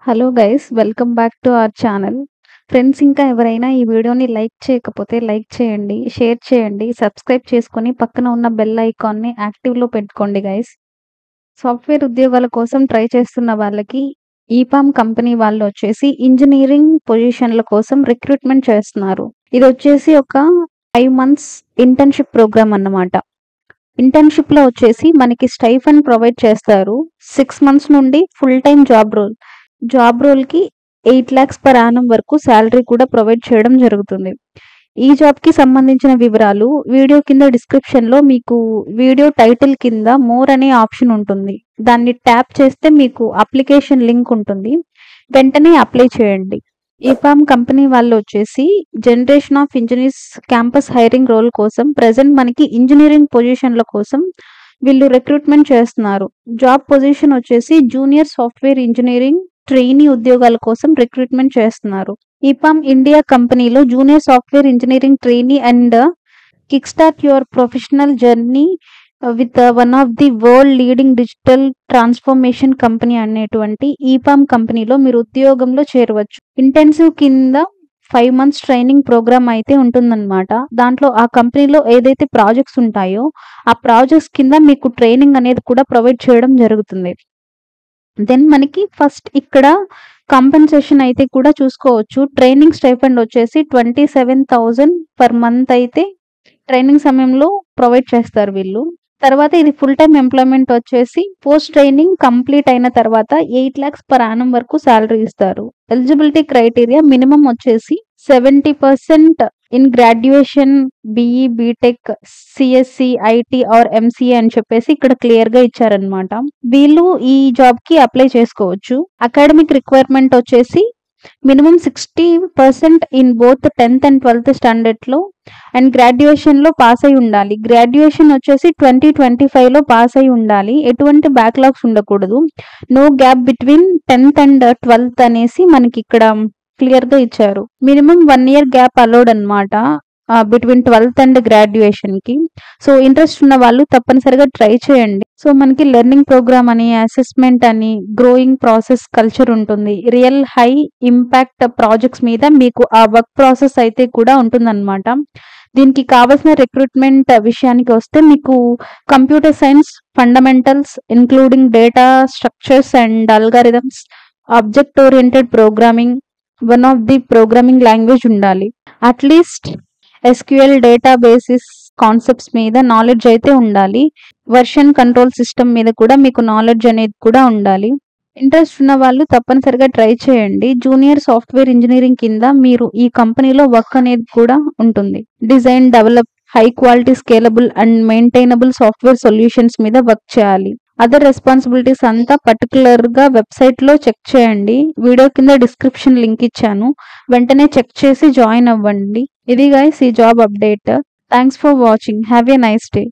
Hello guys, welcome back to our channel. Friends, ఇంకా ఎవరైనా ఈ వీడియోని లైక్ చేయకపోతే లైక్ చేయండి, షేర్ చేయండి, సబ్స్క్రైబ్ చేసుకొని పక్కన ఉన్న బెల్ ఐకాన్ని యాక్టివ్లో పెట్టుకోండి గైస్. సాఫ్ట్వేర్ ఉద్యోగాల కోసం ట్రై చేస్తున్న వాళ్ళకి ఈపామ్ కంపెనీ వాళ్ళు వచ్చేసి ఇంజనీరింగ్ పొజిషన్ల కోసం రిక్రూట్మెంట్ చేస్తున్నారు. ఇది వచ్చేసి ఒక 5 months ఇంటర్న్షిప్ ప్రోగ్రామ్ అన్నమాట. ఇంటర్న్షిప్ లో వచ్చేసి మనకి స్టైఫండ్ ప్రొవైడ్ చేస్తారు. 6 months నుండి ఫుల్ టైం జాబ్ రోల్ కి 8 lakhs per annum వరకు శాలరీ కూడా ప్రొవైడ్ చేయడం జరుగుతుంది. ఈ జాబ్ కి సంబంధించిన వివరాలు వీడియో కింద డిస్క్రిప్షన్ లో మీకు వీడియో టైటిల్ కింద మోర్ అనే ఆప్షన్ ఉంటుంది. దాన్ని ట్యాప్ చేస్తే మీకు అప్లికేషన్ లింక్ ఉంటుంది. వెంటనే అప్లై చేయండి. ఈపామ్ కంపెనీ వాళ్ళు వచ్చేసి generation of engineers campus hiring role కోసం ప్రెసెంట్ మనకి ఇంజనీరింగ్ పొజిషన్ల కోసం వీళ్ళు రిక్రూట్మెంట్ చేస్తున్నారు. జాబ్ పొజిషన్ వచ్చేసి జూనియర్ సాఫ్ట్వేర్ ఇంజనీరింగ్ ట్రైనీ ఉద్యోగాల కోసం రిక్రూట్మెంట్ చేస్తున్నారు. ఈపామ్ ఇండియా కంపెనీలో junior software engineering trainee and kick start your professional journey with one of the world leading digital transformation company అనేటువంటి ఈపామ్ కంపెనీలో మీరు ఉద్యోగంలో చేరవచ్చు. ఇంటెన్సివ్ కింద 5 months ట్రైనింగ్ ప్రోగ్రామ్ అయితే ఉంటుందన్నమాట. దాంట్లో ఆ కంపెనీలో ఏదైతే ప్రాజెక్ట్స్ ఉంటాయో ఆ ప్రాజెక్ట్స్ కింద మీకు ట్రైనింగ్ అనేది కూడా ప్రొవైడ్ చేయడం జరుగుతుంది. దెన్ మనకి ఫస్ట్ ఇక్కడ కాంపెన్సేషన్ అయితే కూడా చూసుకోవచ్చు. ట్రైనింగ్ స్టైఫండ్ వచ్చేసి 27,000 per month అయితే ట్రైనింగ్ సమయంలో ప్రొవైడ్ చేస్తారు వీళ్ళు. తర్వాత ఇది ఫుల్ టైం ఎంప్లాయ్మెంట్ వచ్చేసి పోస్ట్ ట్రైనింగ్ కంప్లీట్ అయిన తర్వాత 8 lakhs per annum వరకు శాలరీ ఇస్తారు. ఎలిజిబిలిటీ క్రైటీరియా మినిమం వచ్చేసి 70% in graduation, BE, B Tech, CSC, IT or MCA అని చెప్పేసి ఇక్కడ క్లియర్ గా ఇచ్చారనమాట. వీళ్ళు ఈ జాబ్ కి అప్లై చేసుకోవచ్చు. అకాడమిక్ రిక్వైర్మెంట్ వచ్చేసి minimum 60% in both 10th and 12th standard లో అండ్ గ్రాడ్యుయేషన్ లో పాస్ అయి ఉండాలి. గ్రాడ్యుయేషన్ వచ్చేసి 2025 లో పాస్ అయి ఉండాలి. ఎటువంటి బ్యాక్లాగ్స్ ఉండకూడదు. No gap between 10th and 12th అనేసి మనకి ఇక్కడ క్లియర్ గా ఇచ్చారు. మినిమం 1 year గ్యాప్ అలౌడ్ అనమాట బిట్వీన్ 12th and గ్రాడ్యుయేషన్ కి. సో ఇంట్రెస్ట్ ఉన్న వాళ్ళు తప్పనిసరిగా ట్రై చేయండి. సో మనకి లెర్నింగ్ ప్రోగ్రామ్ అని, అసెస్మెంట్ అని, గ్రోయింగ్ ప్రాసెస్ కల్చర్ ఉంటుంది. రియల్ హై ఇంపాక్ట్ ప్రాజెక్ట్స్ మీద మీకు ఆ వర్క్ ప్రాసెస్ అయితే కూడా ఉంటుందన్నమాట. దీనికి కావాల్సిన రిక్రూట్మెంట్ విషయానికి వస్తే మీకు computer science fundamentals including data structures and algorithms, object oriented programming, one of the programming language ఉండాలి. అట్లీస్ట్ SQL డేటాబేసిస్ కాన్సెప్ట్స్ మీద నాలెడ్జ్ అయితే ఉండాలి. వర్షన్ కంట్రోల్ సిస్టమ్ మీద కూడా మీకు నాలెడ్జ్ అనేది కూడా ఉండాలి. ఇంట్రెస్ట్ ఉన్న వాళ్ళు తప్పనిసరిగా ట్రై చేయండి. జూనియర్ సాఫ్ట్వేర్ ఇంజనీరింగ్ కింద మీరు ఈ కంపెనీలో వర్క్ అనేది కూడా ఉంటుంది. Design, develop high quality scalable and maintainable software solutions మీద వర్క్ చేయాలి. అదర్ రెస్పాన్సిబిలిటీస్ అంతా పర్టికులర్ గా వెబ్సైట్ లో చెక్ చేయండి. వీడియో కింద డిస్క్రిప్షన్ లింక్ ఇచ్చాను, వెంటనే చెక్ చేసి జాయిన్ అవ్వండి. ఇది గైస్ ఈ job update. Thanks for watching. Have a nice day.